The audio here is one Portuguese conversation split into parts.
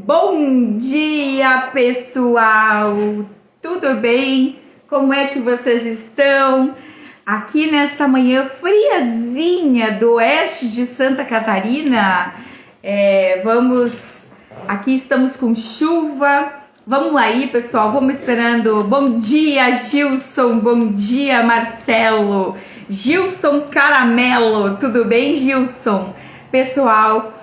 Bom dia, pessoal! Tudo bem? Como é que vocês estão? Aqui nesta manhã friazinha do oeste de Santa Catarina, aqui estamos com chuva. Vamos aí, pessoal, vamos esperando. Bom dia, Gilson, bom dia, Marcelo, Gilson Caramelo, tudo bem, Gilson? Pessoal,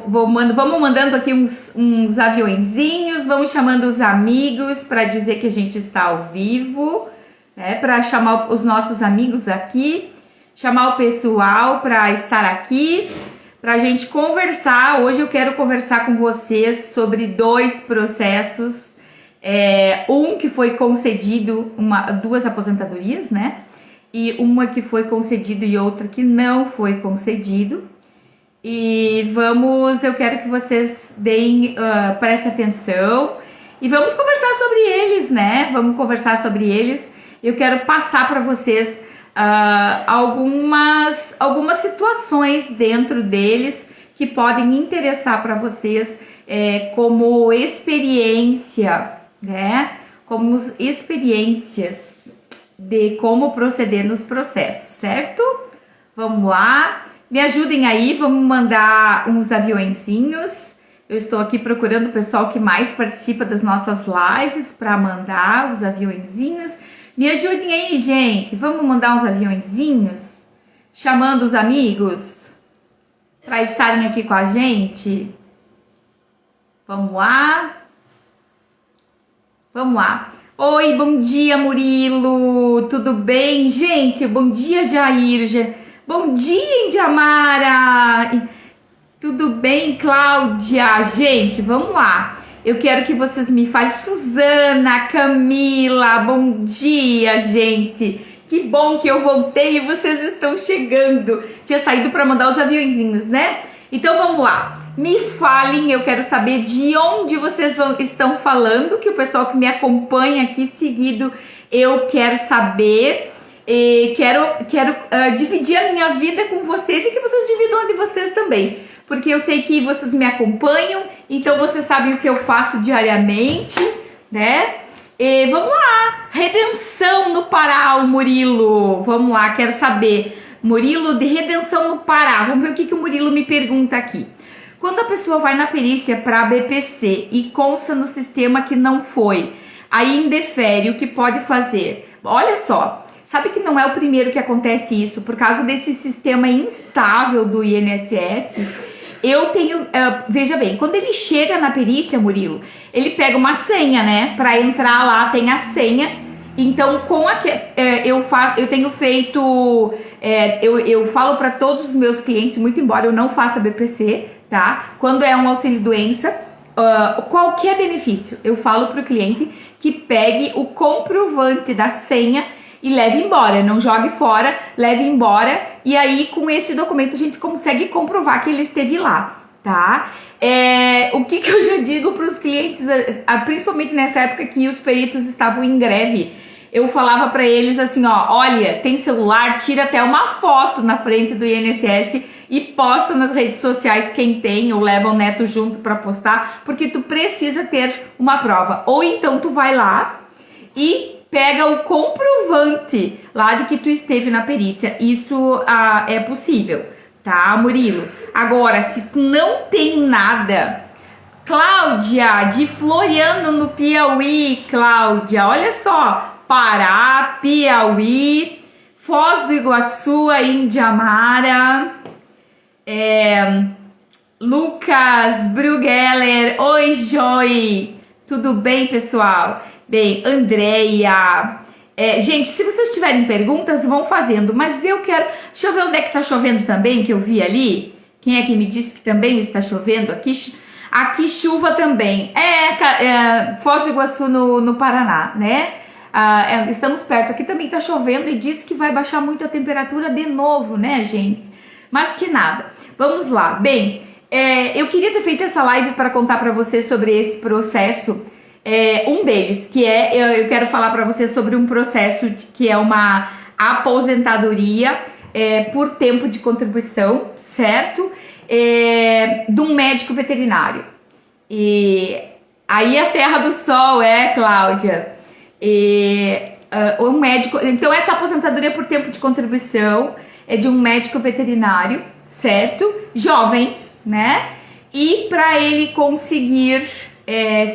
vamos mandando aqui uns aviõezinhos, vamos chamando os amigos para dizer que a gente está ao vivo, né? Para chamar os nossos amigos aqui, chamar o pessoal para estar aqui, para a gente conversar. Hoje eu quero conversar com vocês sobre dois processos, um que foi concedido, duas aposentadorias, né? E uma que foi concedido e outra que não foi concedido. E eu quero que vocês prestem atenção e vamos conversar sobre eles, né? Vamos conversar sobre eles. Eu quero passar para vocês algumas situações dentro deles que podem interessar para vocês como experiência, né? Como experiências de como proceder nos processos, certo? Vamos lá. Me ajudem aí, vamos mandar uns aviõezinhos. Eu estou aqui procurando o pessoal que mais participa das nossas lives para mandar os aviõezinhos. Me ajudem aí, gente. Vamos mandar uns aviõezinhos, chamando os amigos para estarem aqui com a gente. Vamos lá. Vamos lá. Oi, bom dia, Murilo. Tudo bem, gente? Bom dia, Jair. Bom dia, Indiamara! Tudo bem, Cláudia? Gente, vamos lá. Eu quero que vocês me falem. Suzana, Camila, bom dia, gente. Que bom que eu voltei e vocês estão chegando. Tinha saído para mandar os aviõezinhos, né? Então vamos lá. Me falem, eu quero saber de onde vocês estão falando, que o pessoal que me acompanha aqui seguido, eu quero saber. E quero dividir a minha vida com vocês e que vocês dividam a de vocês também, porque eu sei que vocês me acompanham, então vocês sabem o que eu faço diariamente, né? E vamos lá, Redenção no Pará, o Murilo, vamos lá, quero saber, Murilo, de Redenção no Pará, vamos ver o que o Murilo me pergunta aqui. Quando a pessoa vai na perícia para a BPC e consta no sistema que não foi, aí indefere, o que pode fazer? Olha só. Sabe que não é o primeiro que acontece isso, por causa desse sistema instável do INSS. Eu tenho, veja bem, quando ele chega na perícia, Murilo, ele pega uma senha, né? Para entrar lá tem a senha. Então, eu tenho feito, eu falo para todos os meus clientes, muito embora eu não faça BPC, tá? Quando é um auxílio-doença, qualquer benefício, eu falo para o cliente que pegue o comprovante da senha e leve embora, não jogue fora, leve embora, e aí com esse documento a gente consegue comprovar que ele esteve lá, tá? O que eu já digo para os clientes, principalmente nessa época que os peritos estavam em greve, eu falava para eles assim, ó, olha, tem celular, tira até uma foto na frente do INSS e posta nas redes sociais quem tem, ou leva o neto junto para postar, porque tu precisa ter uma prova, ou então tu vai lá e pega o comprovante lá de que tu esteve na perícia. Isso é possível, tá, Murilo? Agora, se tu não tem nada... Cláudia, de Floriano, no Piauí, Cláudia, olha só, Pará, Piauí, Foz do Iguaçu, Indiamara, Lucas Brugeller, oi, Joy, tudo bem, pessoal? Bem, Andréia, gente, se vocês tiverem perguntas, vão fazendo, mas eu quero, deixa eu ver onde é que tá chovendo também, que eu vi ali, quem é que me disse que também está chovendo aqui chuva também, Foz do Iguaçu no Paraná, né, estamos perto, aqui também tá chovendo e diz que vai baixar muito a temperatura de novo, né, gente, mas que nada, vamos lá, bem, eu queria ter feito essa live para contar para vocês sobre esse processo. Um deles, que eu quero falar para vocês sobre um processo que é uma aposentadoria por tempo de contribuição, certo? De um médico veterinário. E aí a Terra do Sol, Cláudia. O médico, então essa aposentadoria por tempo de contribuição é de um médico veterinário, certo? Jovem, né? E para ele conseguir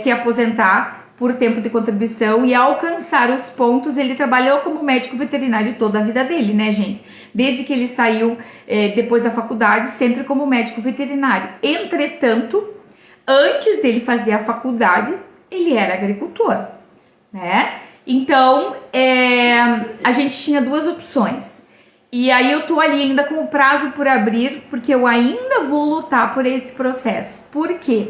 se aposentar por tempo de contribuição e alcançar os pontos, ele trabalhou como médico veterinário toda a vida dele, né, gente? Desde que ele saiu depois da faculdade, sempre como médico veterinário. Entretanto, antes dele fazer a faculdade, ele era agricultor, né? Então, a gente tinha duas opções. E aí eu tô ali ainda com o prazo por abrir, porque eu ainda vou lutar por esse processo. Por quê?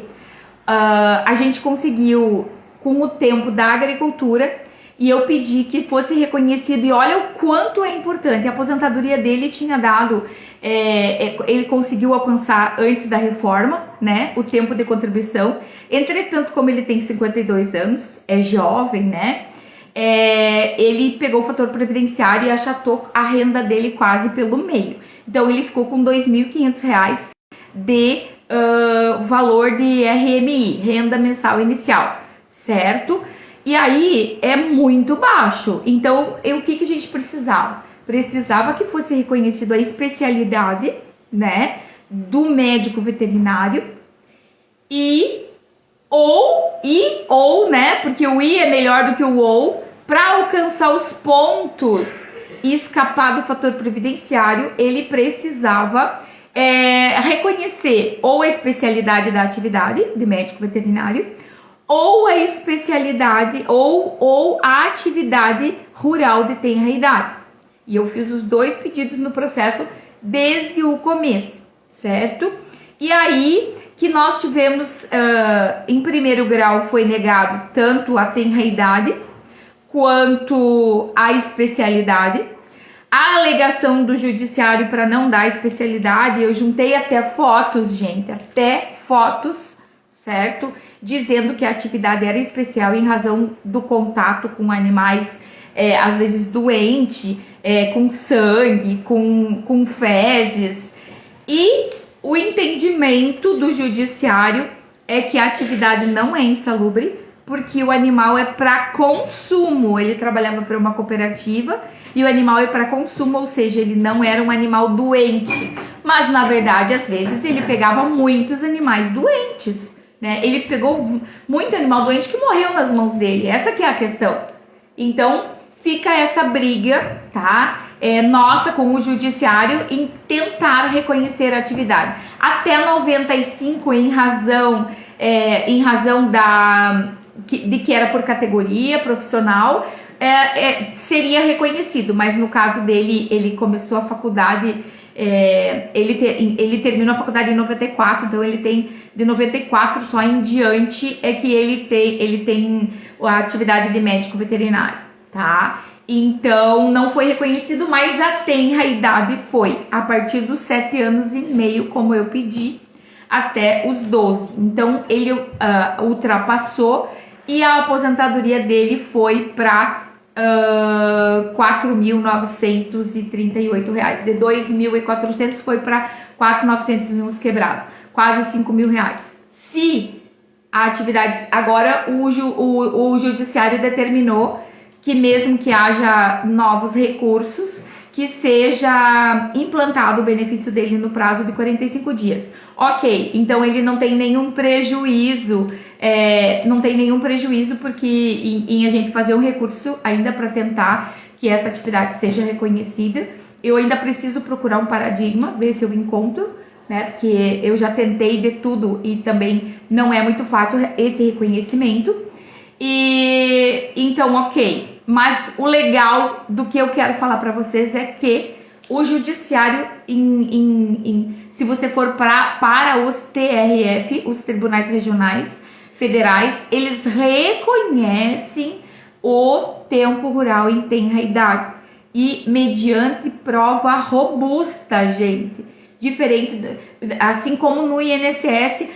A gente conseguiu com o tempo da agricultura e eu pedi que fosse reconhecido, e olha o quanto é importante. A aposentadoria dele tinha dado, ele conseguiu alcançar antes da reforma, né, o tempo de contribuição. Entretanto, como ele tem 52 anos, é jovem, né, ele pegou o fator previdenciário e achatou a renda dele quase pelo meio. Então ele ficou com R$ 2.500 de valor de RMI, renda mensal inicial, certo? E aí é muito baixo. Então o que a gente precisava? Precisava que fosse reconhecido a especialidade, né, do médico veterinário ou, né, porque o I é melhor do que o ou, para alcançar os pontos e escapar do fator previdenciário, ele precisava reconhecer ou a especialidade da atividade de médico veterinário, ou a especialidade ou a atividade rural de tenra idade. E eu fiz os dois pedidos no processo desde o começo, certo? E aí que nós tivemos, em primeiro grau foi negado tanto a tenra idade quanto a especialidade. A alegação do judiciário para não dar especialidade, eu juntei até fotos, gente, até fotos, certo? Dizendo que a atividade era especial em razão do contato com animais, às vezes doente, com sangue, com fezes. E o entendimento do judiciário é que a atividade não é insalubre, porque o animal é para consumo. Ele trabalhava para uma cooperativa e o animal é para consumo, ou seja, ele não era um animal doente. Mas, na verdade, às vezes ele pegava muitos animais doentes, né? Ele pegou muito animal doente que morreu nas mãos dele. Essa que é a questão. Então, fica essa briga, tá? Nossa, com o judiciário em tentar reconhecer a atividade. Até 95, em razão de que era por categoria profissional, seria reconhecido, mas no caso dele, ele começou a faculdade, ele terminou a faculdade em 94, então ele tem de 94 só em diante que ele tem a atividade de médico veterinário, tá? Então não foi reconhecido, mas a tenra idade foi a partir dos 7 anos e meio, como eu pedi, até os 12. Então ele ultrapassou e a aposentadoria dele foi para R$ 4.938. De 2.400 foi para 4.900 uns quebrados, quase R$ 5.000. Se a atividade... Agora o judiciário determinou que mesmo que haja novos recursos, que seja implantado o benefício dele no prazo de 45 dias. Ok, então ele não tem nenhum prejuízo, porque em a gente fazer um recurso ainda para tentar que essa atividade seja reconhecida. Eu ainda preciso procurar um paradigma, ver se eu encontro, né? Porque eu já tentei de tudo e também não é muito fácil esse reconhecimento. E então, ok, mas o legal do que eu quero falar para vocês é que o judiciário, se você for para os TRF, os Tribunais Regionais Federais, eles reconhecem o tempo rural em tenra idade e mediante prova robusta, gente. Diferente, assim como no INSS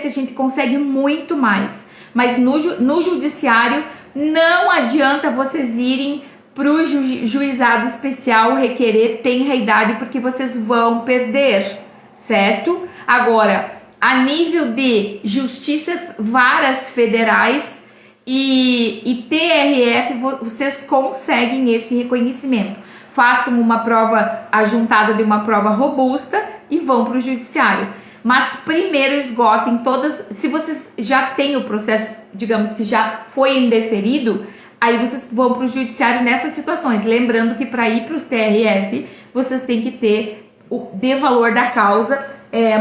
a gente consegue muito mais. Mas no judiciário não adianta vocês irem para o juizado especial requerer tenra idade, porque vocês vão perder, certo? Agora, a nível de justiça, varas federais e TRF, vocês conseguem esse reconhecimento. Façam uma prova ajuntada de uma prova robusta e vão para o judiciário. Mas primeiro esgotem todas. Se vocês já têm o processo, digamos que já foi indeferido, aí vocês vão para o judiciário nessas situações. Lembrando que para ir para os TRF, vocês têm que ter o de valor da causa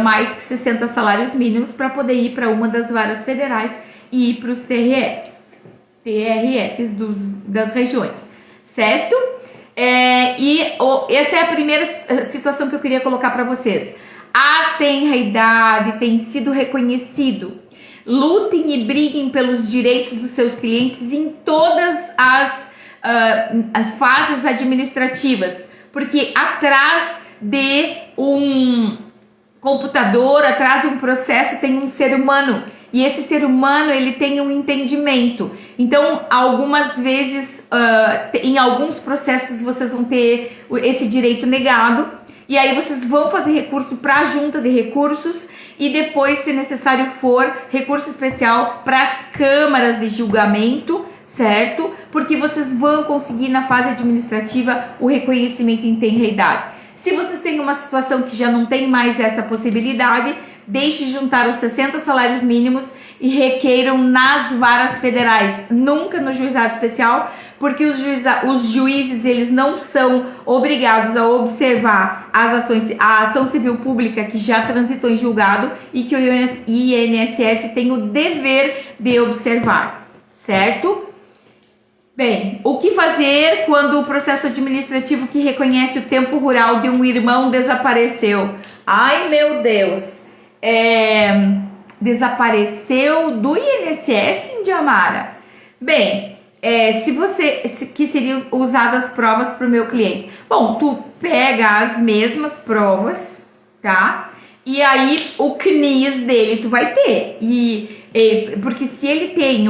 mais que 60 salários mínimos para poder ir para uma das varas federais e ir para os TRFs das regiões, certo? Essa é a primeira situação que eu queria colocar para vocês. A tenra idade tem sido reconhecido. Lutem e briguem pelos direitos dos seus clientes em todas as fases administrativas, porque atrás de um computador, atrás de um processo tem um ser humano, e esse ser humano ele tem um entendimento. Então, algumas vezes, em alguns processos vocês vão ter esse direito negado, e aí vocês vão fazer recurso para a junta de recursos e depois, se necessário for, recurso especial para as câmaras de julgamento, certo? Porque vocês vão conseguir na fase administrativa o reconhecimento em tenra idade. Se vocês têm uma situação que já não tem mais essa possibilidade, deixe de juntar os 60 salários mínimos e requeiram nas varas federais, nunca no juizado especial, porque os juízes eles não são obrigados a observar a ação civil pública que já transitou em julgado e que o INSS tem o dever de observar, certo? Bem, o que fazer quando o processo administrativo que reconhece o tempo rural de um irmão desapareceu? Ai, meu Deus! Desapareceu do INSS, Indiamara? Bem, que seriam usadas provas para o meu cliente? Bom, tu pega as mesmas provas, tá? E aí o CNIS dele tu vai ter. Porque se ele tem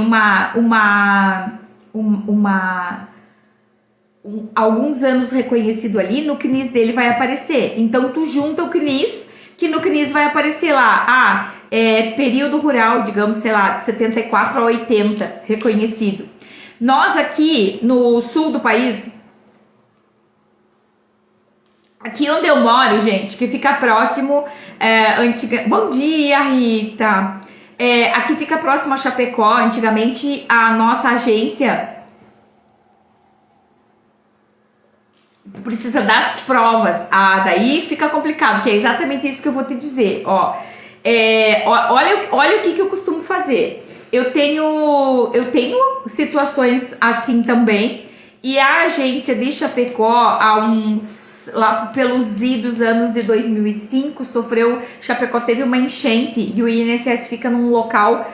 alguns anos reconhecido ali, no CNIS dele vai aparecer. Então tu junta o CNIS, que no CNIS vai aparecer lá, período rural, digamos, sei lá, de 74 a 80, reconhecido. Nós aqui no sul do país, aqui onde eu moro, gente, que fica próximo, Bom dia, Rita! Aqui fica próximo a Chapecó. Antigamente a nossa agência precisa das provas. Daí fica complicado, que é exatamente isso que eu vou te dizer. Olha o que eu costumo fazer. Eu tenho situações assim também, e a agência de Chapecó lá pelos idos anos de 2005, Chapecó teve uma enchente e o INSS fica num local,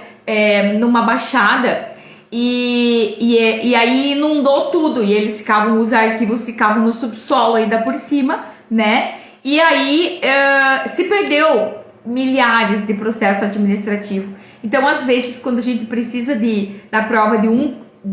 numa baixada, e aí inundou tudo, e os arquivos ficavam no subsolo ainda por cima, né? E aí se perdeu milhares de processo administrativo. Então, às vezes, quando a gente precisa da prova de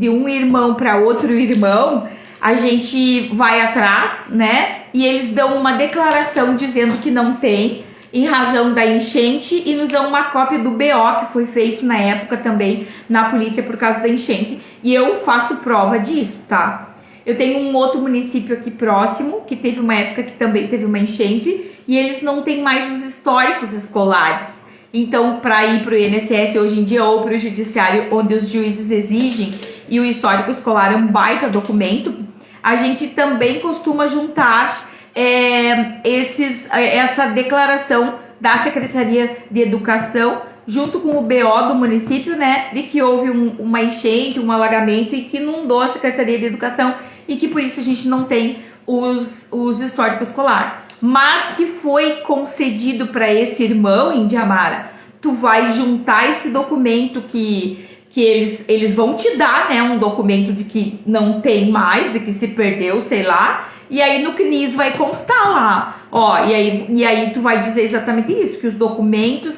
um irmão para outro irmão, a gente vai atrás, né? E eles dão uma declaração dizendo que não tem, em razão da enchente, e nos dão uma cópia do BO que foi feito na época também na polícia por causa da enchente. E eu faço prova disso, tá? Eu tenho um outro município aqui próximo, que teve uma época que também teve uma enchente, e eles não têm mais os históricos escolares. Então, para ir para o INSS hoje em dia, ou para o judiciário, onde os juízes exigem, e o histórico escolar é um baita documento, a gente também costuma juntar essa declaração da Secretaria de Educação junto com o BO do município, né, de que houve uma enchente, um alagamento e que inundou a Secretaria de Educação e que por isso a gente não tem os históricos escolar. Mas se foi concedido para esse irmão, Indiamara, tu vai juntar esse documento que eles vão te dar, né, um documento de que não tem mais, de que se perdeu, sei lá, e aí no CNIS vai constar lá, e aí tu vai dizer exatamente isso, que os documentos,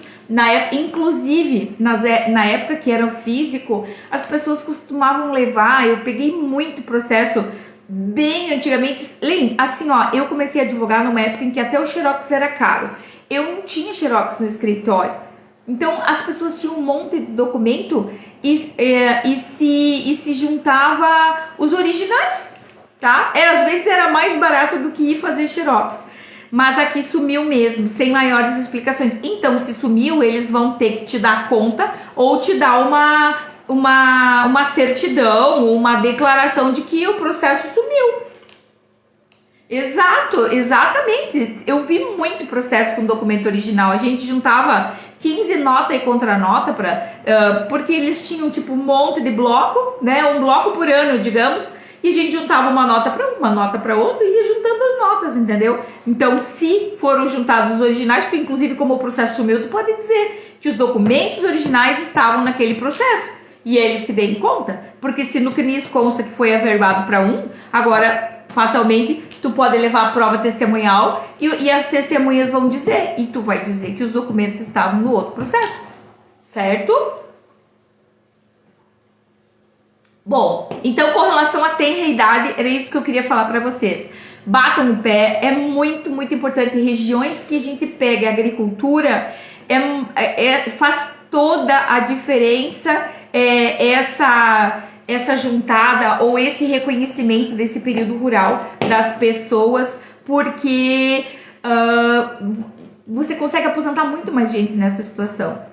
inclusive na época que era físico, as pessoas costumavam levar, eu peguei muito processo bem antigamente, assim, eu comecei a advogar numa época em que até o xerox era caro, eu não tinha xerox no escritório, Então as pessoas tinham um monte de documento e se juntava os originais, tá? Às vezes era mais barato do que ir fazer xerox. Mas aqui sumiu mesmo, sem maiores explicações. Então, se sumiu, eles vão ter que te dar conta ou te dar uma certidão, uma declaração de que o processo sumiu. Exato, exatamente. Eu vi muito processo com documento original. A gente juntava 15 nota e contranota porque eles tinham tipo um monte de bloco, né? Um bloco por ano, digamos. E a gente juntava uma nota para uma nota para outra e ia juntando as notas, entendeu? Então, se foram juntados os originais, porque inclusive como o processo sumiu, tu pode dizer que os documentos originais estavam naquele processo. E eles que deem conta. Porque se no CNIS consta que foi averbado para um, agora, fatalmente, tu pode levar a prova testemunhal e as testemunhas vão dizer. E tu vai dizer que os documentos estavam no outro processo. Certo? Bom, então com relação à tenra idade, era isso que eu queria falar para vocês. Batam no pé, é muito, muito importante. Regiões que a gente pega a agricultura, faz toda a diferença essa juntada ou esse reconhecimento desse período rural das pessoas, porque você consegue aposentar muito mais gente nessa situação.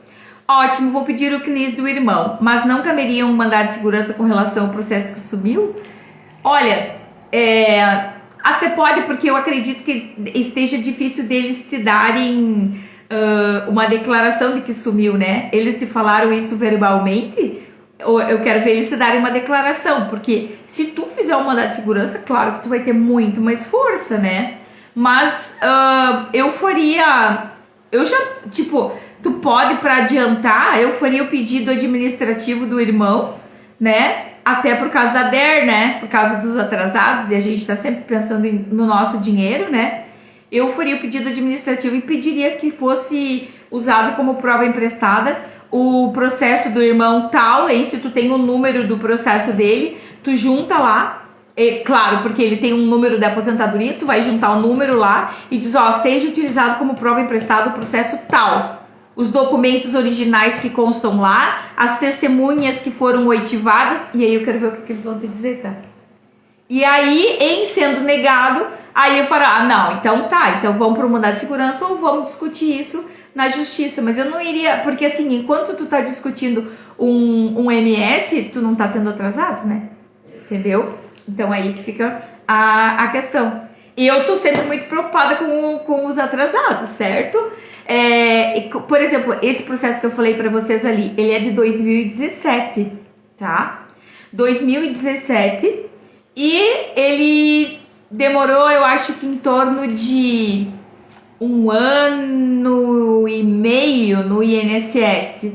Ótimo, vou pedir o CNIS do irmão, mas não caberia um mandado de segurança com relação ao processo que sumiu? Olha, até pode, porque eu acredito que esteja difícil deles te darem uma declaração de que sumiu, né? Eles te falaram isso verbalmente? Eu quero ver eles te darem uma declaração, porque se tu fizer um mandado de segurança, claro que tu vai ter muito mais força, né? Mas eu já, tipo... Tu pode, para adiantar, eu faria o pedido administrativo do irmão, né? Até por causa da DER, né? Por causa dos atrasados, e a gente tá sempre pensando no nosso dinheiro, né? Eu faria o pedido administrativo e pediria que fosse usado como prova emprestada o processo do irmão tal, aí se tu tem o número do processo dele, tu junta lá, claro, porque ele tem um número de aposentadoria, tu vai juntar o número lá e diz, ó, seja utilizado como prova emprestada o processo tal. Os documentos originais que constam lá, as testemunhas que foram oitivadas, e aí eu quero ver o que eles vão te dizer, tá? E aí, em sendo negado, aí eu falo, não, então tá, então vamos para o mandado de segurança ou vamos discutir isso na justiça. Mas eu não iria, porque assim, enquanto tu tá discutindo um MS, tu não tá tendo atrasados, né? Entendeu? Então aí que fica a questão. E eu tô sempre muito preocupada com os atrasados, certo? Por exemplo, esse processo que eu falei pra vocês ali, ele é de 2017, tá? 2017, e ele demorou, eu acho que em torno de 1 ano e meio no INSS.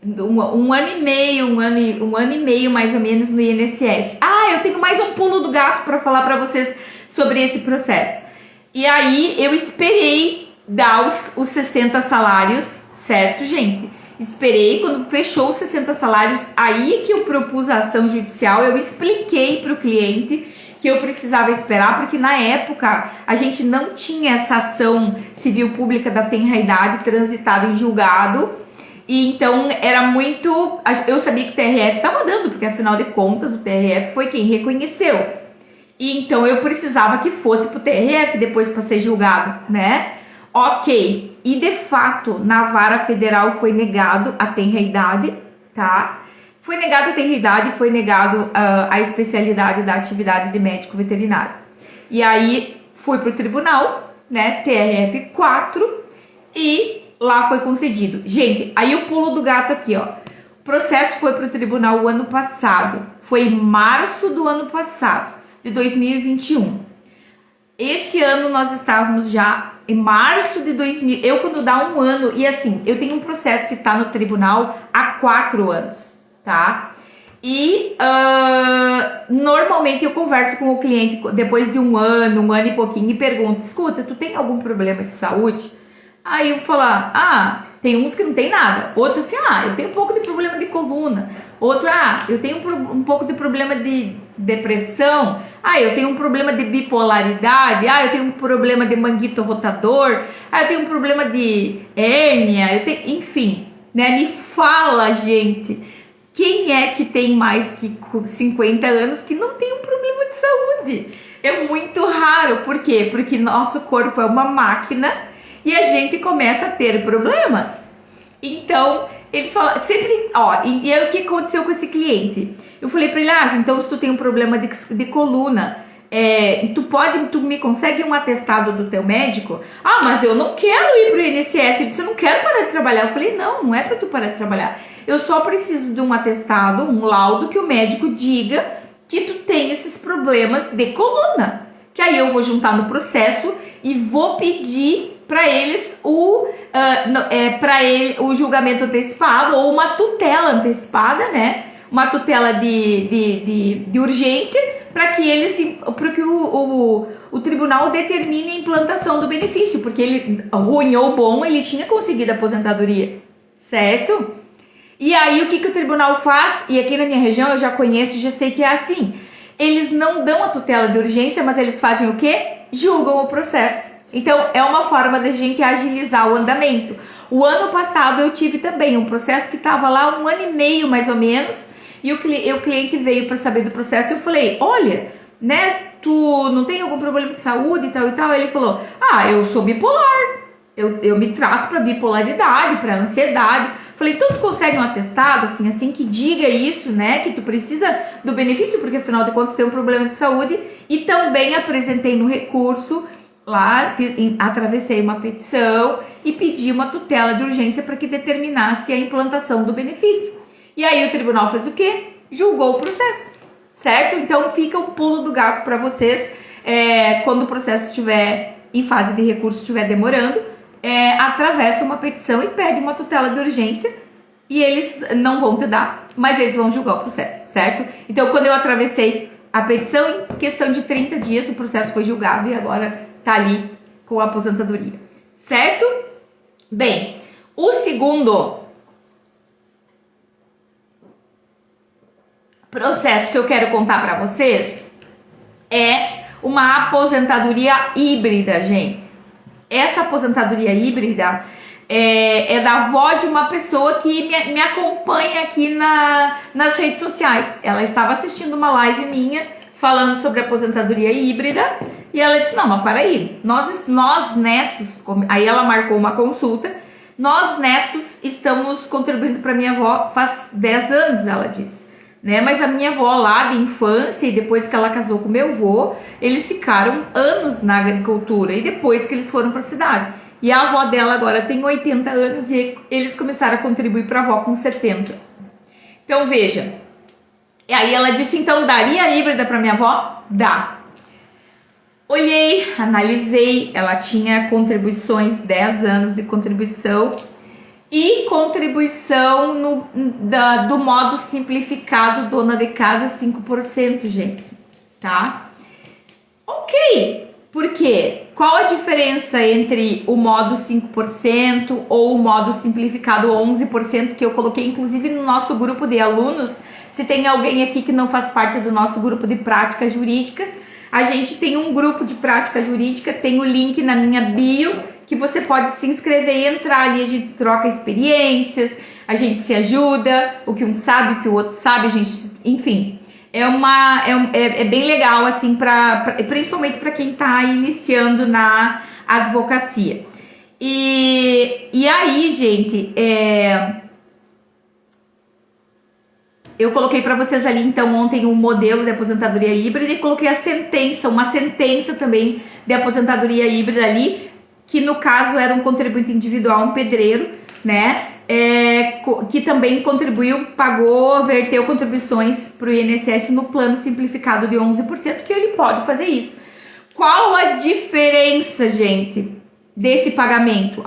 Um ano e meio mais ou menos no INSS. Eu tenho mais um pulo do gato para falar para vocês sobre esse processo. E aí eu esperei dar os 60 salários, certo, gente? Esperei, quando fechou os 60 salários, aí que eu propus a ação judicial, eu expliquei para o cliente que eu precisava esperar, porque na época a gente não tinha essa ação civil pública da tenra-idade transitada em julgado, e então era muito... Eu sabia que o TRF estava dando, porque afinal de contas o TRF foi quem reconheceu. E então eu precisava que fosse para o TRF depois para ser julgado, né? Ok, e de fato na vara federal foi negado a tenra-idade, tá? Foi negado a tenra-idade, foi negado a especialidade da atividade de médico veterinário. E aí fui pro tribunal, né, TRF 4, e lá foi concedido. Gente, aí o pulo do gato aqui, ó. O processo foi pro tribunal o ano passado, foi em março do ano passado, de 2021. Esse ano nós estávamos já em março de 2000, quando dá um ano, e assim, eu tenho um processo que tá no tribunal há 4 anos, tá? E normalmente eu converso com o cliente depois de um ano e pouquinho e pergunto, escuta, tu tem algum problema de saúde? Aí eu falo, tem uns que não tem nada, outros assim, eu tenho um pouco de problema de coluna, outro, eu tenho um pouco de problema de depressão, eu tenho um problema de bipolaridade, eu tenho um problema de manguito rotador, eu tenho um problema de hérnia, enfim, né? Me fala, gente, quem é que tem mais que 50 anos que não tem um problema de saúde? É muito raro, por quê? Porque nosso corpo é uma máquina e a gente começa a ter problemas. Então, eles falam, sempre, e aí o que aconteceu com esse cliente? Eu falei pra ele, então se tu tem um problema de coluna, tu me consegue um atestado do teu médico? Mas eu não quero ir pro INSS. Ele disse, eu não quero parar de trabalhar. Eu falei, não é pra tu parar de trabalhar. Eu só preciso de um atestado, um laudo que o médico diga que tu tem esses problemas de coluna. Que aí eu vou juntar no processo e vou pedir para eles o julgamento antecipado ou uma tutela antecipada, né? Uma tutela de urgência para que o tribunal determine a implantação do benefício, porque ele, ruim ou bom, ele tinha conseguido a aposentadoria, certo? E aí o que o tribunal faz? E aqui na minha região eu já conheço, já sei que é assim. Eles não dão a tutela de urgência, mas eles fazem o quê? Julgam o processo. Então é uma forma da gente agilizar o andamento. O ano passado eu tive também um processo que estava lá 1 ano e meio mais ou menos, e o cliente veio para saber do processo e eu falei, olha, né, tu não tem algum problema de saúde e tal e tal? Ele falou, eu sou bipolar. Eu me trato para bipolaridade, para ansiedade. Falei, então tu consegue um atestado, assim, que diga isso, né? Que tu precisa do benefício, porque afinal de contas tem um problema de saúde. E também apresentei no recurso, lá, atravessei uma petição e pedi uma tutela de urgência para que determinasse a implantação do benefício. E aí o tribunal fez o quê? Julgou o processo, certo? Então fica um pulo do gato para vocês, quando o processo estiver em fase de recurso, estiver demorando, atravessa uma petição e pede uma tutela de urgência e eles não vão te dar, mas eles vão julgar o processo, certo? Então, quando eu atravessei a petição, em questão de 30 dias, o processo foi julgado e agora tá ali com a aposentadoria, certo? Bem, o segundo processo que eu quero contar para vocês é uma aposentadoria híbrida, gente. Essa aposentadoria híbrida é da avó de uma pessoa que me acompanha aqui nas redes sociais. Ela estava assistindo uma live minha falando sobre aposentadoria híbrida e ela disse, não, mas peraí, nós netos, aí ela marcou uma consulta, nós netos estamos contribuindo para minha avó faz 10 anos, ela disse. Né? Mas a minha avó lá de infância e depois que ela casou com meu avô, eles ficaram anos na agricultura e depois que eles foram para a cidade. E a avó dela agora tem 80 anos e eles começaram a contribuir para a avó com 70. Então veja, e aí ela disse, então daria híbrida para minha avó? Dá. Olhei, analisei, ela tinha contribuições, 10 anos de contribuição e contribuição do modo simplificado dona de casa 5%, gente, tá? Ok, por quê? Qual a diferença entre o modo 5% ou o modo simplificado 11% que eu coloquei inclusive no nosso grupo de alunos? Se tem alguém aqui que não faz parte do nosso grupo de prática jurídica, a gente tem um grupo de prática jurídica, tem o link na minha bio, que você pode se inscrever e entrar ali, a gente troca experiências, a gente se ajuda, o que um sabe, o que o outro sabe, a gente, enfim, é bem legal, assim, principalmente para quem está iniciando na advocacia. E aí, gente, eu coloquei para vocês ali, então, ontem um modelo de aposentadoria híbrida e coloquei uma sentença também de aposentadoria híbrida ali, que no caso era um contribuinte individual, um pedreiro, né, que também contribuiu, verteu contribuições para o INSS no plano simplificado de 11%, que ele pode fazer isso. Qual a diferença, gente, desse pagamento?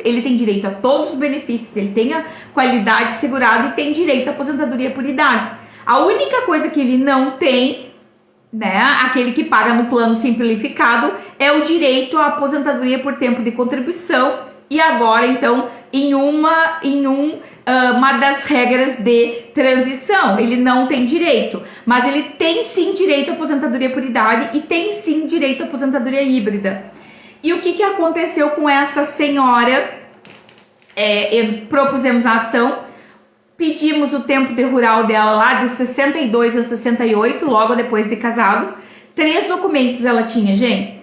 Ele tem direito a todos os benefícios, ele tem a qualidade segurada e tem direito à aposentadoria por idade. A única coisa que ele não tem, né, aquele que paga no plano simplificado, é o direito à aposentadoria por tempo de contribuição e agora então uma das regras de transição. Ele não tem direito, mas ele tem sim direito à aposentadoria por idade e tem sim direito à aposentadoria híbrida. E o que aconteceu com essa senhora? Propusemos a ação, pedimos o tempo de rural dela lá de 62 a 68, logo depois de casado. 3 documentos ela tinha, gente.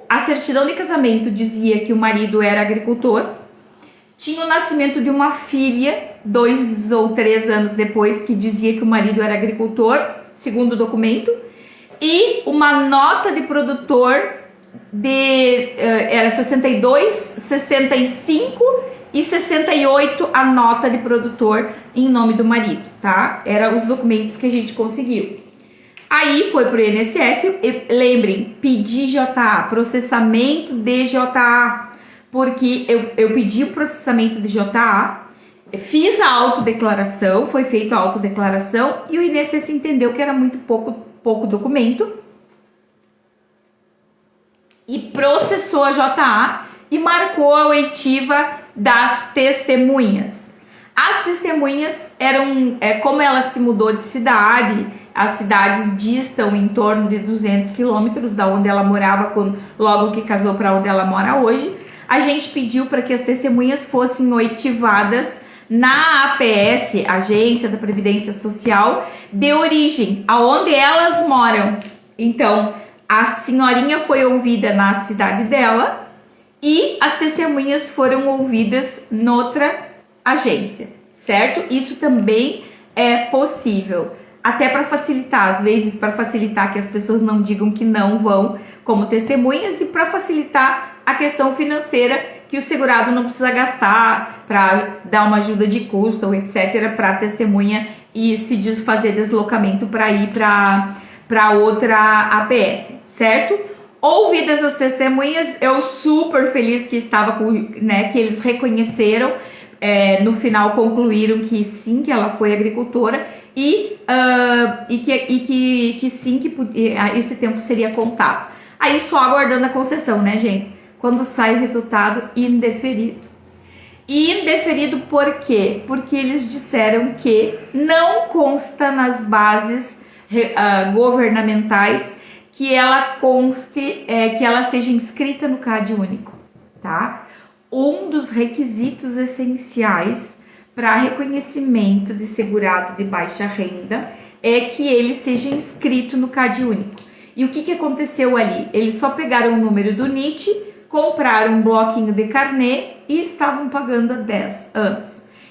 A certidão de casamento dizia que o marido era agricultor. Tinha o nascimento de uma filha, 2 ou 3 anos depois, que dizia que o marido era agricultor, segundo o documento. E uma nota de produtor era 62, 65 e 68 a nota de produtor em nome do marido, tá? Eram os documentos que a gente conseguiu. Aí foi pro INSS, lembrem, pedi JA, processamento de JA, porque eu pedi o processamento de JA, fiz a autodeclaração, foi feita a autodeclaração e o INSS entendeu que era muito pouco documento e processou a JA e marcou a oitiva das testemunhas. As testemunhas eram, como ela se mudou de cidade, as cidades distam em torno de 200 quilômetros da onde ela morava logo que casou para onde ela mora hoje. A gente pediu para que as testemunhas fossem oitivadas na APS, Agência da Previdência Social, de origem, aonde elas moram. Então, a senhorinha foi ouvida na cidade dela e as testemunhas foram ouvidas noutra agência, certo? Isso também é possível. Até para facilitar, às vezes para facilitar que as pessoas não digam que não vão como testemunhas e para facilitar a questão financeira, que o segurado não precisa gastar para dar uma ajuda de custo ou etc. para a testemunha e se desfazer deslocamento para ir para outra APS, certo? Ouvidas as testemunhas, eu super feliz que estava que eles reconheceram, no final concluíram que sim, que ela foi agricultora e que sim, que esse tempo seria contado. Aí só aguardando a concessão, né, gente? Quando sai o resultado indeferido. Indeferido por quê? Porque eles disseram que não consta nas bases governamentais que ela conste, que ela seja inscrita no CAD único, tá? Um dos requisitos essenciais para reconhecimento de segurado de baixa renda é que ele seja inscrito no CAD único. E o que aconteceu ali? Eles só pegaram o número do NIT, compraram um bloquinho de carnê e estavam pagando há 10 anos.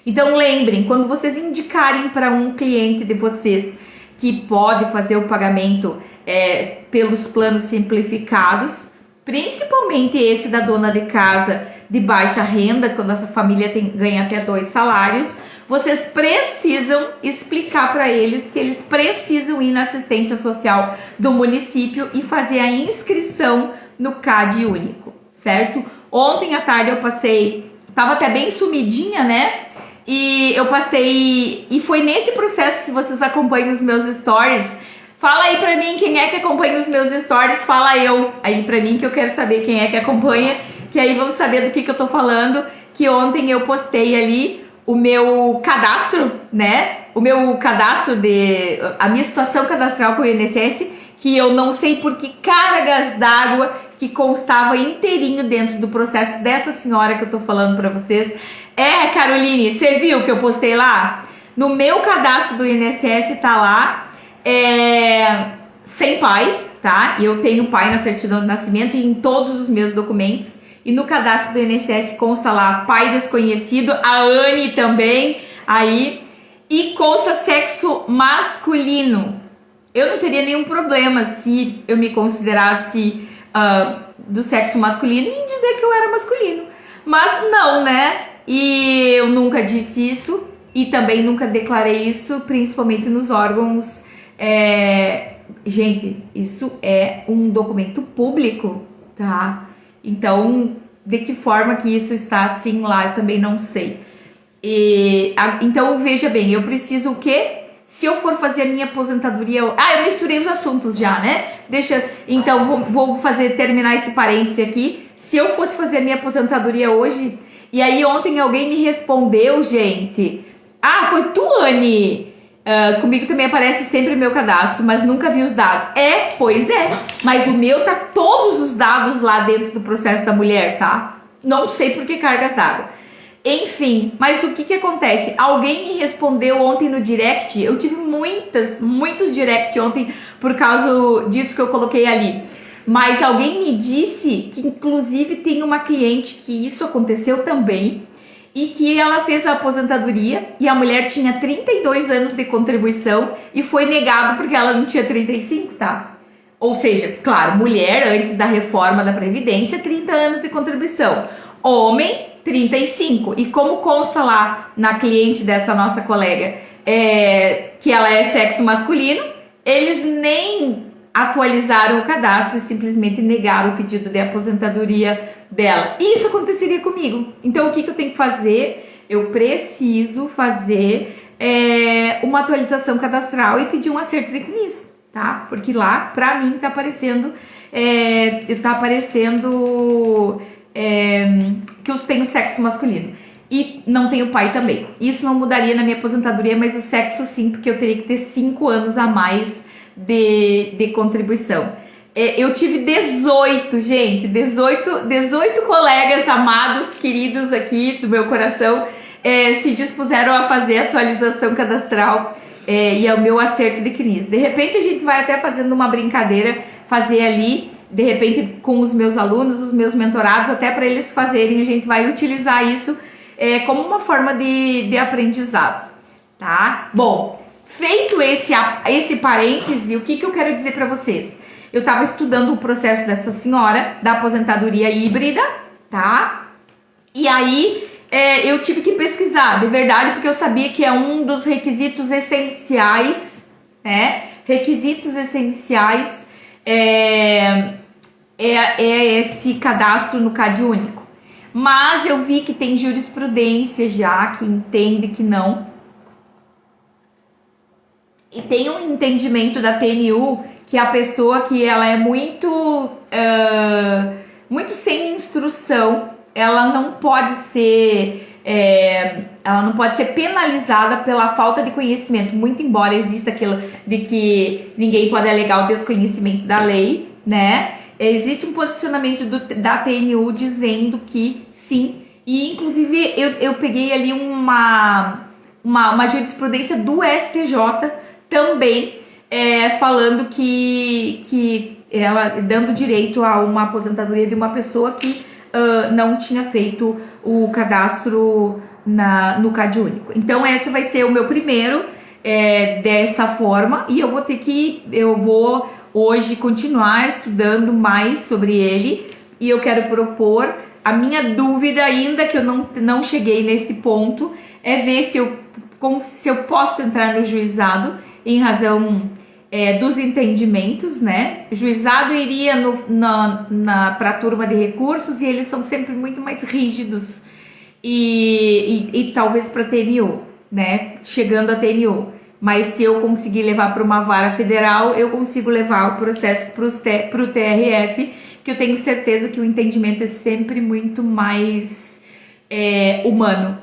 Então lembrem, quando vocês indicarem para um cliente de vocês que pode fazer o pagamento pelos planos simplificados, principalmente esse da dona de casa de baixa renda, quando essa família ganha até 2 salários, vocês precisam explicar para eles que eles precisam ir na assistência social do município e fazer a inscrição no CAD único, certo? Ontem à tarde eu passei, tava até bem sumidinha, né? E eu passei, e foi nesse processo, se vocês acompanham os meus stories, fala aí pra mim quem é que acompanha os meus stories, fala eu aí pra mim que eu quero saber quem é que acompanha, que aí vão saber do que eu tô falando, que ontem eu postei ali o meu cadastro, né? O meu cadastro a minha situação cadastral com o INSS, que eu não sei por que cargas d'água que constava inteirinho dentro do processo dessa senhora que eu tô falando pra vocês. Caroline, você viu que eu postei lá? No meu cadastro do INSS tá lá, sem pai, tá? E eu tenho pai na certidão de nascimento e em todos os meus documentos. E no cadastro do INSS consta lá pai desconhecido, a Anne também, aí. E consta sexo masculino. Eu não teria nenhum problema se eu me considerasse do sexo masculino e dizer que eu era masculino. Mas não, né? E eu nunca disse isso e também nunca declarei isso, principalmente nos órgãos. Gente, isso é um documento público, tá? Então, de que forma que isso está assim lá, eu também não sei. Então, veja bem, eu preciso o quê? Se eu for fazer a minha aposentadoria... eu misturei os assuntos já, né? Então, vou terminar esse parêntese aqui. Se eu fosse fazer a minha aposentadoria hoje, E aí ontem alguém me respondeu, gente. Ah, foi tu, Anne? Comigo também aparece sempre meu cadastro, mas nunca vi os dados. Pois é. Mas o meu tá todos os dados lá dentro do processo da mulher, tá? Não sei por que cargas d'água. Enfim, mas o que acontece? Alguém me respondeu ontem no direct. Eu tive muitos direct ontem por causa disso que eu coloquei ali. Mas alguém me disse que inclusive tem uma cliente que isso aconteceu também e que ela fez a aposentadoria e a mulher tinha 32 anos de contribuição e foi negado porque ela não tinha 35, tá? Ou seja, claro, mulher antes da reforma da Previdência, 30 anos de contribuição. Homem, 35. E como consta lá na cliente dessa nossa colega que ela é sexo masculino, eles nem atualizaram o cadastro e simplesmente negaram o pedido de aposentadoria dela. E isso aconteceria comigo. Então o que eu tenho que fazer? Eu preciso fazer uma atualização cadastral e pedir um acerto de CNIS, tá? Porque lá, pra mim, tá aparecendo que eu tenho sexo masculino. E não tenho pai também. Isso não mudaria na minha aposentadoria, mas o sexo sim, porque eu teria que ter 5 anos a mais de contribuição. Eu tive 18, gente, 18 colegas amados, queridos aqui do meu coração, se dispuseram a fazer a atualização cadastral e é o meu acerto de CNIS. De repente a gente vai até fazendo uma brincadeira, fazer ali, de repente com os meus alunos, os meus mentorados, até para eles fazerem, a gente vai utilizar isso como uma forma de aprendizado, tá? Bom, feito esse parêntese, o que eu quero dizer para vocês? Eu estava estudando o processo dessa senhora, da aposentadoria híbrida, tá? E aí eu tive que pesquisar, de verdade, porque eu sabia que é um dos requisitos essenciais, né? Requisitos essenciais esse cadastro no CAD único. Mas eu vi que tem jurisprudência já que entende que não. E tem um entendimento da TNU que a pessoa que ela é muito sem instrução, ela não pode ser penalizada pela falta de conhecimento, muito embora exista aquilo de que ninguém pode alegar o desconhecimento da lei, né? Existe um posicionamento da TNU dizendo que sim, e inclusive eu peguei ali uma jurisprudência do STJ também, falando que ela dando direito a uma aposentadoria de uma pessoa que não tinha feito o cadastro no CAD único. Então esse vai ser o meu primeiro dessa forma, e eu vou hoje continuar estudando mais sobre ele, e eu quero propor. A minha dúvida ainda, que eu não cheguei nesse ponto, é ver se eu posso entrar no juizado em razão dos entendimentos, né? O juizado iria para a turma de recursos, e eles são sempre muito mais rígidos, e talvez para a TNU, né? Chegando a TNU. Mas se eu conseguir levar para uma vara federal, eu consigo levar o processo para o TRF, que eu tenho certeza que o entendimento é sempre muito mais humano.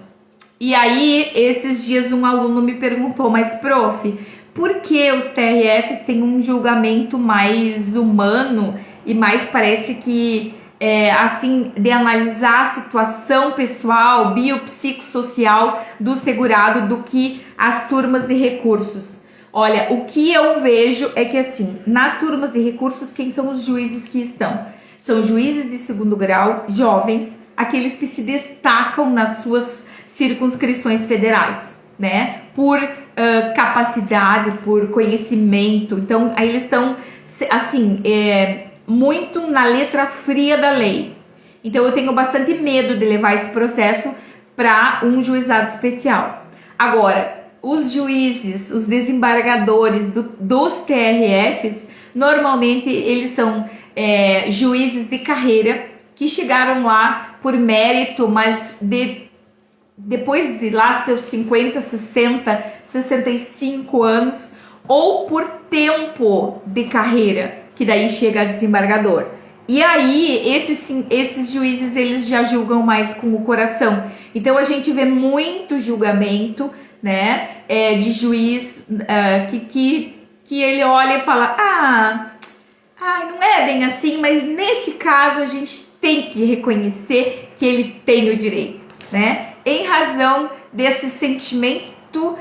E aí, esses dias um aluno me perguntou, mas prof, por que os TRFs têm um julgamento mais humano e mais parece que, assim, de analisar a situação pessoal, biopsicossocial do segurado do que as turmas de recursos? Olha, o que eu vejo é que, assim, nas turmas de recursos, quem são os juízes que estão? São juízes de segundo grau, jovens, aqueles que se destacam nas suas circunscrições federais, né? Por capacidade, por conhecimento. Então, aí eles estão, assim, muito na letra fria da lei. Então, eu tenho bastante medo de levar esse processo para um juizado especial. Agora, os juízes, os desembargadores dos TRFs, normalmente eles são juízes de carreira que chegaram lá por mérito, mas depois de lá seus 50, 60, 65 anos, ou por tempo de carreira, que daí chega a desembargador. E aí, esses juízes, eles já julgam mais com o coração. Então, a gente vê muito julgamento, né, de juiz que ele olha e fala, não é bem assim, mas nesse caso a gente tem que reconhecer que ele tem o direito, né, em razão desse sentimento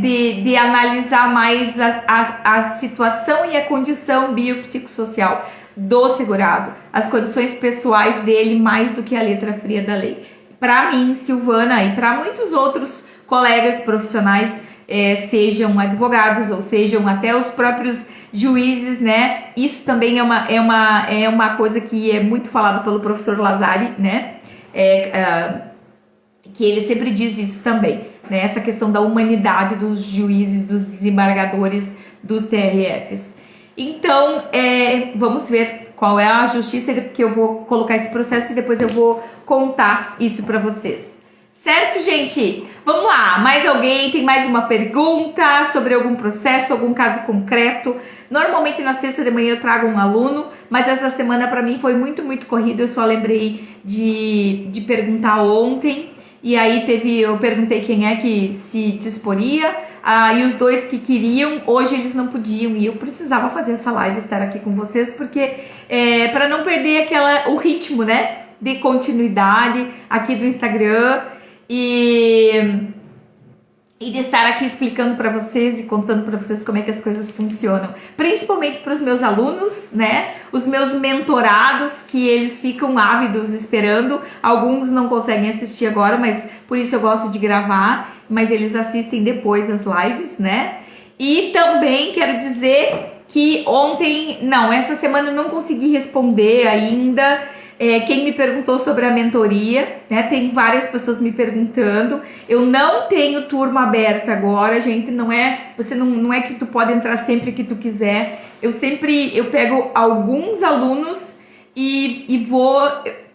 de analisar mais a situação e a condição biopsicossocial do segurado, as condições pessoais dele mais do que a letra fria da lei. Para mim, Silvana, e para muitos outros colegas profissionais, sejam advogados ou sejam até os próprios juízes, né? Isso também é uma coisa que é muito falado pelo professor Lazari, né? Que ele sempre diz isso também, né? Essa questão da humanidade dos juízes, dos desembargadores, dos TRFs. Então, vamos ver qual é a justiça, porque eu vou colocar esse processo e depois eu vou contar isso para vocês. Certo, gente? Vamos lá. Mais alguém? Tem mais uma pergunta sobre algum processo, algum caso concreto? Normalmente na sexta de manhã eu trago um aluno, mas essa semana para mim foi muito, muito corrida. Eu só lembrei de perguntar ontem. E aí eu perguntei quem é que se disporia, e os dois que queriam, hoje eles não podiam, e eu precisava fazer essa live, estar aqui com vocês, porque para não perder o ritmo, né, de continuidade aqui do Instagram, e de estar aqui explicando para vocês e contando para vocês como é que as coisas funcionam, principalmente para os meus alunos, né, os meus mentorados, que eles ficam ávidos esperando. Alguns não conseguem assistir agora, mas por isso eu gosto de gravar, mas eles assistem depois as lives, né. E também quero dizer que essa semana eu não consegui responder ainda. Quem me perguntou sobre a mentoria, né? Tem várias pessoas me perguntando. Eu não tenho turma aberta agora, gente. Não é que tu pode entrar sempre que tu quiser. Eu pego alguns alunos e vou,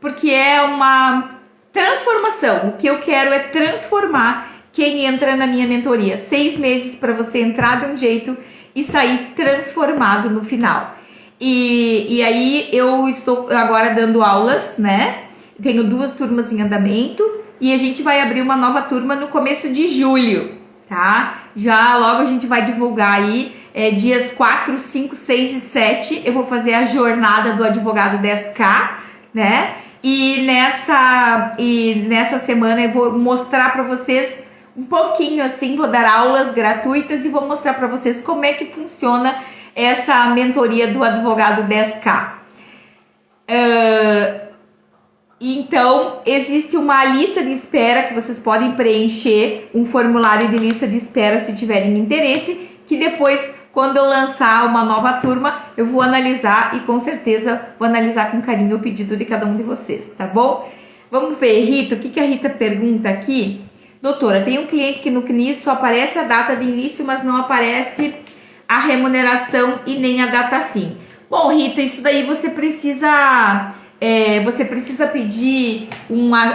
porque é uma transformação. O que eu quero é transformar quem entra na minha mentoria. 6 meses para você entrar de um jeito e sair transformado no final. E aí eu estou agora dando aulas, né? Tenho 2 turmas em andamento e a gente vai abrir uma nova turma no começo de julho, tá? Já logo a gente vai divulgar aí, dias 4, 5, 6 e 7, eu vou fazer a jornada do advogado 10K, né? E nessa semana eu vou mostrar para vocês um pouquinho assim, vou dar aulas gratuitas e vou mostrar para vocês como é que funciona essa mentoria do advogado 10K. Então, existe uma lista de espera que vocês podem preencher, um formulário de lista de espera se tiverem interesse, que depois, quando eu lançar uma nova turma, eu vou analisar e com certeza vou analisar com carinho o pedido de cada um de vocês, tá bom? Vamos ver, Rita, o que a Rita pergunta aqui? Doutora, tem um cliente que no CNIS só aparece a data de início, mas não aparece a remuneração e nem a data fim. Bom, Rita, isso daí você precisa pedir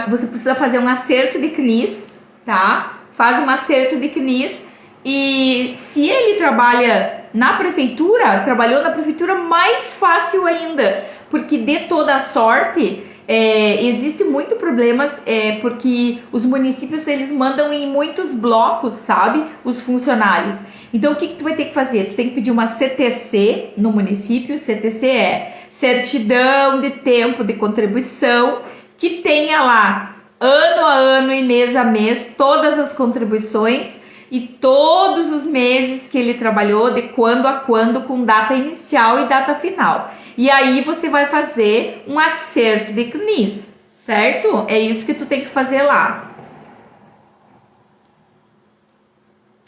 você precisa fazer um acerto de CNIS, tá? Faz um acerto de CNIS e se ele trabalhou na prefeitura, mais fácil ainda, porque de toda sorte existe muito problemas, porque os municípios eles mandam em muitos blocos, sabe? Os funcionários. Então, o que tu vai ter que fazer? Tu tem que pedir uma CTC no município. CTC é certidão de tempo de contribuição, que tenha lá ano a ano e mês a mês todas as contribuições e todos os meses que ele trabalhou, de quando a quando, com data inicial e data final. E aí você vai fazer um acerto de CNIS, certo? É isso que tu tem que fazer lá.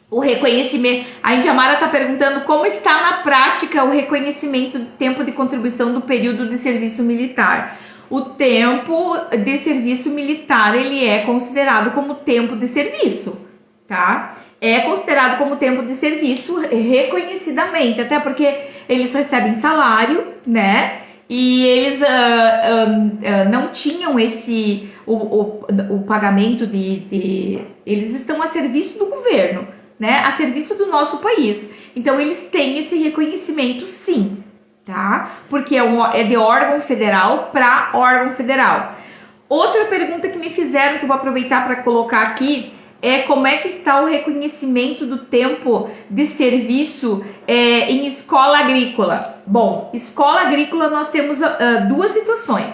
O reconhecimento, a Indiamara está perguntando como está na prática o reconhecimento do tempo de contribuição do período de serviço militar. O tempo de serviço militar, ele é considerado como tempo de serviço, tá? É considerado como tempo de serviço reconhecidamente, até porque eles recebem salário, né? E eles não tinham o pagamento eles estão a serviço do governo, né, a serviço do nosso país. Então, eles têm esse reconhecimento, sim, tá? Porque é de órgão federal para órgão federal. Outra pergunta que me fizeram, que eu vou aproveitar para colocar aqui, é como é que está o reconhecimento do tempo de serviço em escola agrícola. Bom, escola agrícola nós temos duas situações.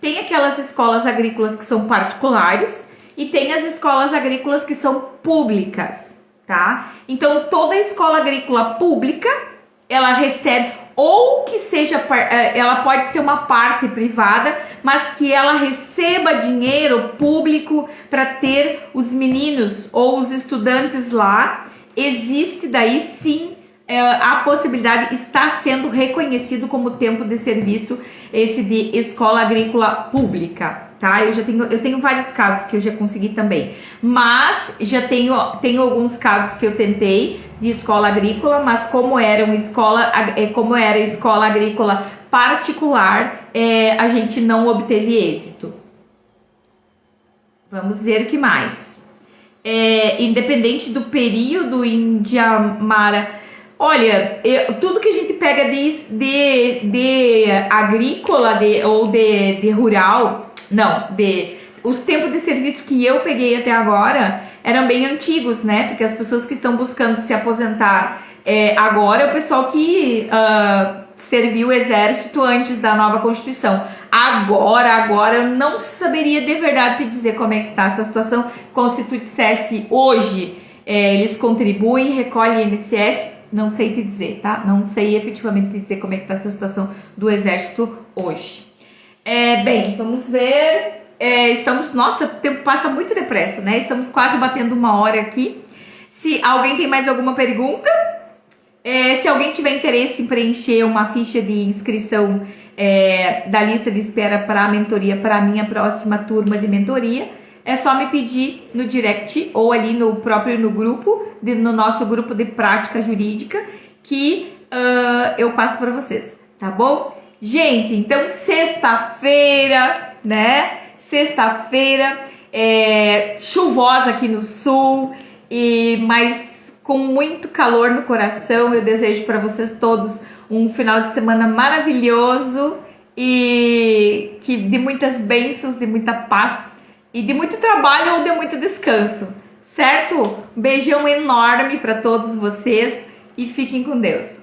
Tem aquelas escolas agrícolas que são particulares e tem as escolas agrícolas que são públicas, tá? Então, toda escola agrícola pública, ela recebe, ou que seja, ela pode ser uma parte privada, mas que ela receba dinheiro público para ter os meninos ou os estudantes lá. Existe daí sim a possibilidade, está sendo reconhecido como tempo de serviço esse de escola agrícola pública, tá? Eu tenho vários casos que eu já consegui também, mas já tenho alguns casos que eu tentei de escola agrícola, mas como era escola agrícola particular, a gente não obteve êxito. Vamos ver o que mais. Independente do período, Indiamara, olha, tudo que a gente pega de agrícola ou de rural, não, os tempos de serviço que eu peguei até agora eram bem antigos, né? Porque as pessoas que estão buscando se aposentar agora é o pessoal que serviu o exército antes da nova Constituição. Agora eu não saberia de verdade te dizer como é que tá essa situação. Como se tu dissesse hoje, eles contribuem, recolhem INSS. Não sei te dizer, tá? Não sei efetivamente te dizer como é que tá essa situação do exército hoje. Bem, vamos ver. Nossa, o tempo passa muito depressa, né? Estamos quase batendo 1 hora aqui. Se alguém tem mais alguma pergunta, se alguém tiver interesse em preencher uma ficha de inscrição da lista de espera para a mentoria, para a minha próxima turma de mentoria, é só me pedir no direct ou ali no grupo, no nosso grupo de prática jurídica, que eu passo para vocês, tá bom? Gente, então sexta-feira, né? Sexta-feira, chuvosa aqui no sul, mas com muito calor no coração. Eu desejo para vocês todos um final de semana maravilhoso e de muitas bênçãos, de muita paz e de muito trabalho ou de muito descanso, certo? Um beijão enorme para todos vocês e fiquem com Deus.